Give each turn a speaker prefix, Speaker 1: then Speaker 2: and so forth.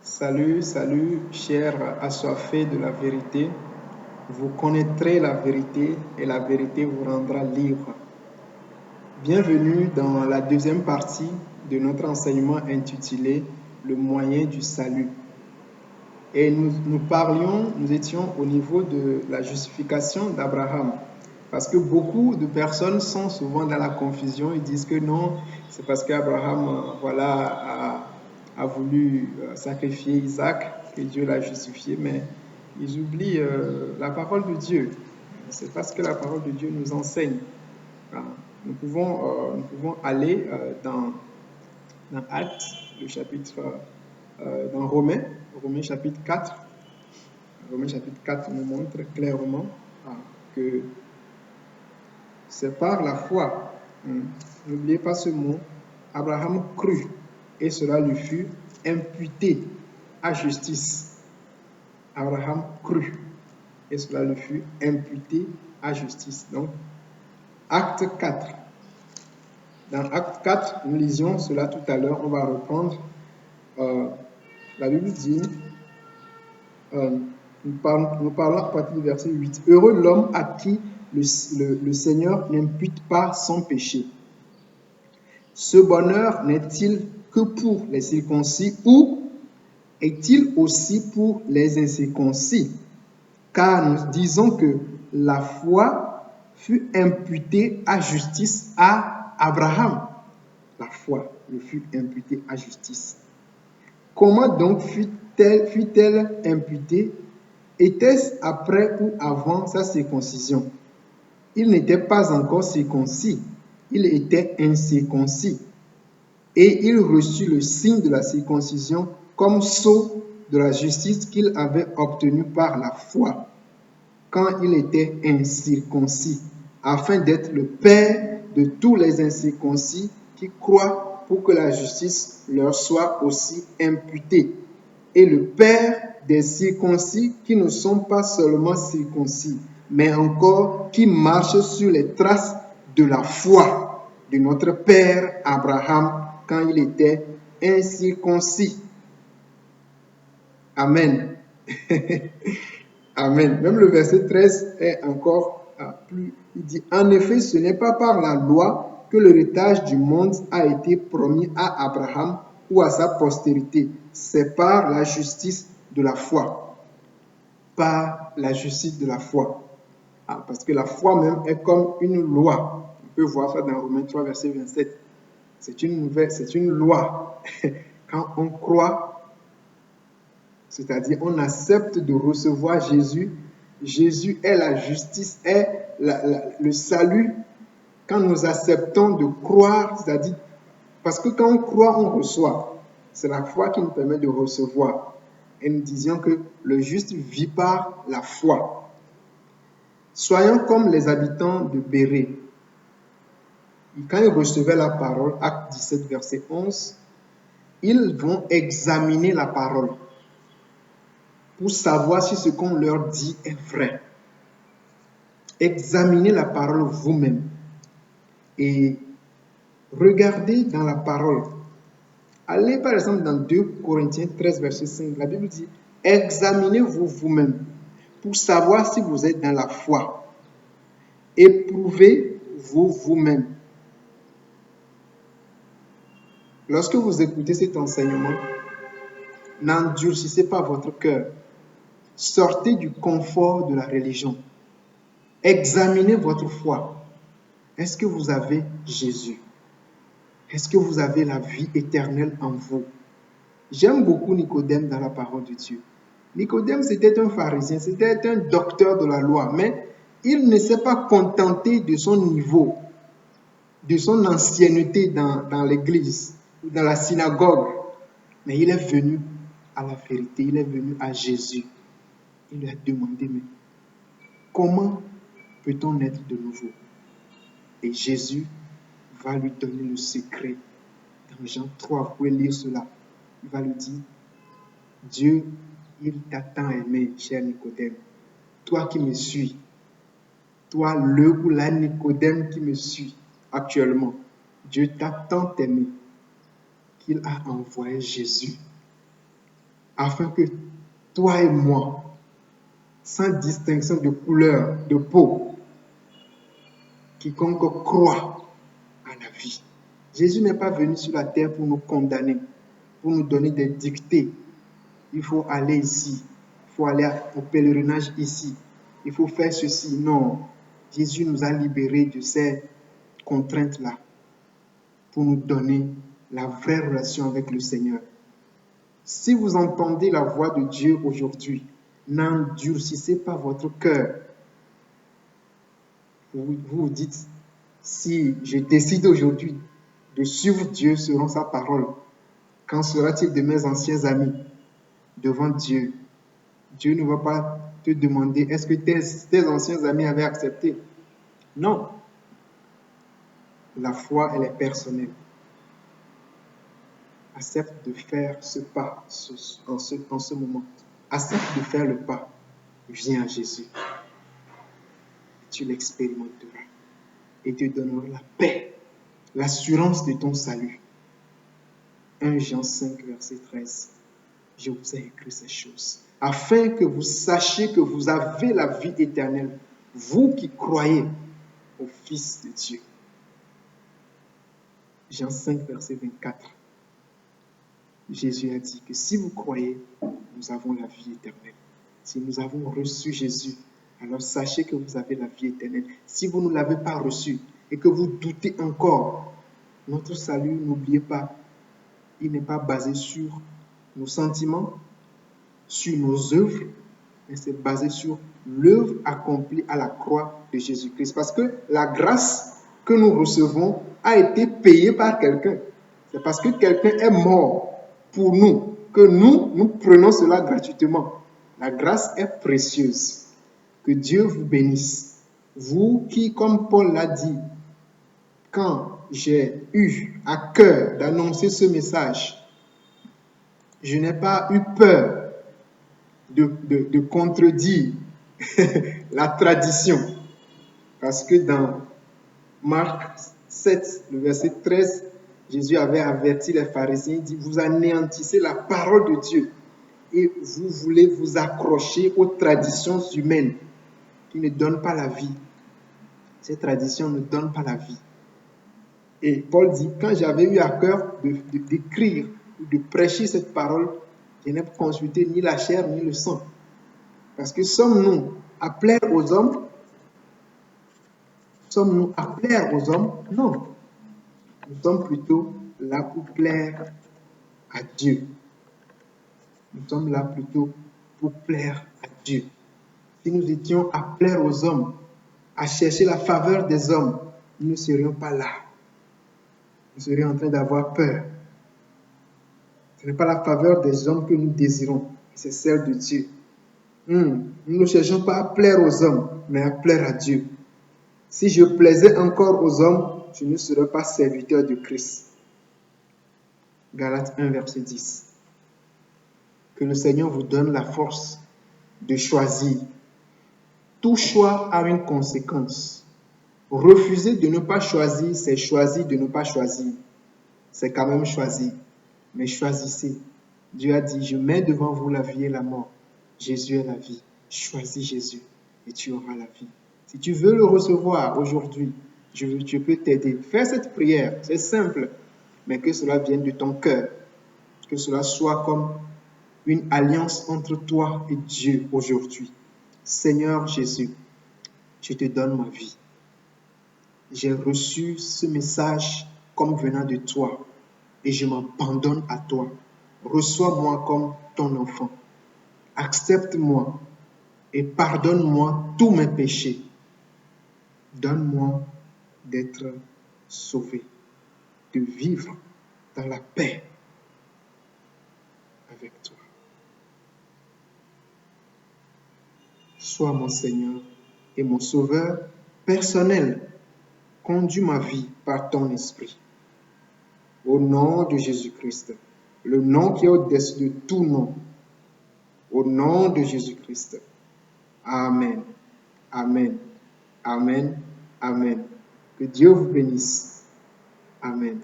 Speaker 1: Salut, salut, chers assoiffés de la vérité. Vous connaîtrez la vérité et la vérité vous rendra libre. Bienvenue dans la deuxième partie de notre enseignement intitulé Le moyen du salut. Et nous étions au niveau de la justification d'Abraham. Parce que beaucoup de personnes sont souvent dans la confusion. Ils disent que non, c'est parce qu'Abraham a voulu sacrifier Isaac que Dieu l'a justifié. Mais ils oublient la parole de Dieu. C'est parce que la parole de Dieu nous enseigne. Nous pouvons aller dans Actes, le chapitre, dans Romains chapitre 4. Romains chapitre 4 nous montre clairement que c'est par la foi. N'oubliez pas ce mot. Abraham crut et cela lui fut imputé à justice. Abraham crut et cela lui fut imputé à justice. Donc, acte 4. Dans acte 4, nous lisions cela tout à l'heure. On va reprendre. La Bible dit, nous parlons à partir du verset 8. Heureux l'homme à qui le Seigneur n'impute pas son péché. Ce bonheur n'est-il que pour les circoncis ou est-il aussi pour les incirconcis? Car nous disons que la foi fut imputée à justice à Abraham. La foi lui fut imputée à justice. Comment donc fut-elle imputée? Était-ce après ou avant sa circoncision? Il n'était pas encore circoncis, il était incirconcis. Et il reçut le signe de la circoncision comme sceau de la justice qu'il avait obtenue par la foi, quand il était incirconcis, afin d'être le père de tous les incirconcis qui croient pour que la justice leur soit aussi imputée, et le père des circoncis qui ne sont pas seulement circoncis, mais encore qui marchent sur les traces de la foi de notre père Abraham quand il était incirconcis. Amen. Amen. Même le verset 13 est encore plus. Il dit, en effet, ce n'est pas par la loi que l'héritage du monde a été promis à Abraham ou à sa postérité. C'est par la justice de la foi. Par la justice de la foi. Parce que la foi même est comme une loi. On peut voir ça dans Romains 3, verset 27. C'est une loi. Quand on croit, c'est-à-dire on accepte de recevoir Jésus. Jésus est la justice, est le salut. Quand nous acceptons de croire, c'est-à-dire, parce que quand on croit, on reçoit. C'est la foi qui nous permet de recevoir. Et nous disions que le juste vit par la foi. Soyons comme les habitants de Bérée. Quand ils recevaient la parole, acte 17, verset 11, ils vont examiner la parole pour savoir si ce qu'on leur dit est vrai. Examinez la parole vous-même et regardez dans la parole. Allez par exemple dans 2 Corinthiens 13, verset 5. La Bible dit, examinez-vous vous-même pour savoir si vous êtes dans la foi. Éprouvez-vous vous-même. Lorsque vous écoutez cet enseignement, n'endurcissez pas votre cœur. Sortez du confort de la religion. Examinez votre foi. Est-ce que vous avez Jésus? Est-ce que vous avez la vie éternelle en vous? J'aime beaucoup Nicodème dans la parole de Dieu. Nicodème, c'était un pharisien, c'était un docteur de la loi, mais il ne s'est pas contenté de son niveau, de son ancienneté dans l'église, dans la synagogue, mais il est venu à la vérité, il est venu à Jésus. Il lui a demandé, mais comment peut-on naître de nouveau? Et Jésus va lui donner le secret. Dans Jean 3, vous pouvez lire cela. Il va lui dire, Dieu, il t'a tant aimé, cher Nicodème. Toi qui me suis, toi le ou la Nicodème qui me suit actuellement, Dieu t'a tant aimé qu'il a envoyé Jésus afin que toi et moi, sans distinction de couleur, de peau, quiconque croit à la vie. Jésus n'est pas venu sur la terre pour nous condamner, pour nous donner des dictées. Il faut aller ici, il faut aller au pèlerinage ici, il faut faire ceci. Non, Jésus nous a libérés de ces contraintes-là pour nous donner la vraie relation avec le Seigneur. Si vous entendez la voix de Dieu aujourd'hui, n'endurcissez pas votre cœur. Vous vous dites, si je décide aujourd'hui de suivre Dieu selon sa parole, qu'en sera-t-il de mes anciens amis devant Dieu? Dieu ne va pas te demander, est-ce que tes anciens amis avaient accepté? Non. La foi, elle est personnelle. Accepte de faire ce pas en ce moment. Accepte de faire le pas. Viens à Jésus. Tu l'expérimenteras et te donnera la paix, l'assurance de ton salut. 1 Jean 5, verset 13. Je vous ai écrit ces choses, afin que vous sachiez que vous avez la vie éternelle, vous qui croyez au Fils de Dieu. Jean 5, verset 24. Jésus a dit que si vous croyez, nous avons la vie éternelle. Si nous avons reçu Jésus, alors sachez que vous avez la vie éternelle. Si vous ne l'avez pas reçu et que vous doutez encore, notre salut, n'oubliez pas, il n'est pas basé sur nos sentiments, sur nos œuvres, mais c'est basé sur l'œuvre accomplie à la croix de Jésus-Christ. Parce que la grâce que nous recevons a été payée par quelqu'un. C'est parce que quelqu'un est mort pour nous que nous prenons cela gratuitement. La grâce est précieuse. Que Dieu vous bénisse. Vous qui, comme Paul l'a dit, quand j'ai eu à cœur d'annoncer ce message, je n'ai pas eu peur de contredire la tradition. Parce que dans Marc 7, le verset 13, Jésus avait averti les pharisiens, il dit, vous anéantissez la parole de Dieu et vous voulez vous accrocher aux traditions humaines qui ne donnent pas la vie. Ces traditions ne donnent pas la vie. Et Paul dit, quand j'avais eu à cœur d'écrire ou de prêcher cette parole, je n'ai consulté ni la chair ni le sang. Parce que sommes-nous à plaire aux hommes? Sommes-nous à plaire aux hommes? Non. Nous sommes plutôt là pour plaire à Dieu. Nous sommes là plutôt pour plaire à Dieu. Si nous étions à plaire aux hommes, à chercher la faveur des hommes, nous ne serions pas là. Nous serions en train d'avoir peur. Ce n'est pas la faveur des hommes que nous désirons, c'est celle de Dieu. Nous ne cherchons pas à plaire aux hommes, mais à plaire à Dieu. Si je plaisais encore aux hommes, je ne serais pas serviteur de Christ. Galates 1, verset 10. Que le Seigneur vous donne la force de choisir. Tout choix a une conséquence. Refuser de ne pas choisir, c'est choisir de ne pas choisir. C'est quand même choisir. Mais choisissez. Dieu a dit, je mets devant vous la vie et la mort. Jésus est la vie. Choisis Jésus et tu auras la vie. Si tu veux le recevoir aujourd'hui, je peux t'aider. Fais cette prière, c'est simple, mais que cela vienne de ton cœur. Que cela soit comme une alliance entre toi et Dieu aujourd'hui. Seigneur Jésus, je te donne ma vie. J'ai reçu ce message comme venant de toi et je m'abandonne à toi. Reçois-moi comme ton enfant. Accepte-moi et pardonne-moi tous mes péchés. Donne-moi d'être sauvé, de vivre dans la paix avec toi. Sois mon Seigneur et mon Sauveur personnel. Conduis ma vie par ton esprit. Au nom de Jésus-Christ, le nom qui est au-dessus de tout nom. Au nom de Jésus-Christ. Amen. Amen. Amen. Amen. Que Dieu vous bénisse. Amen.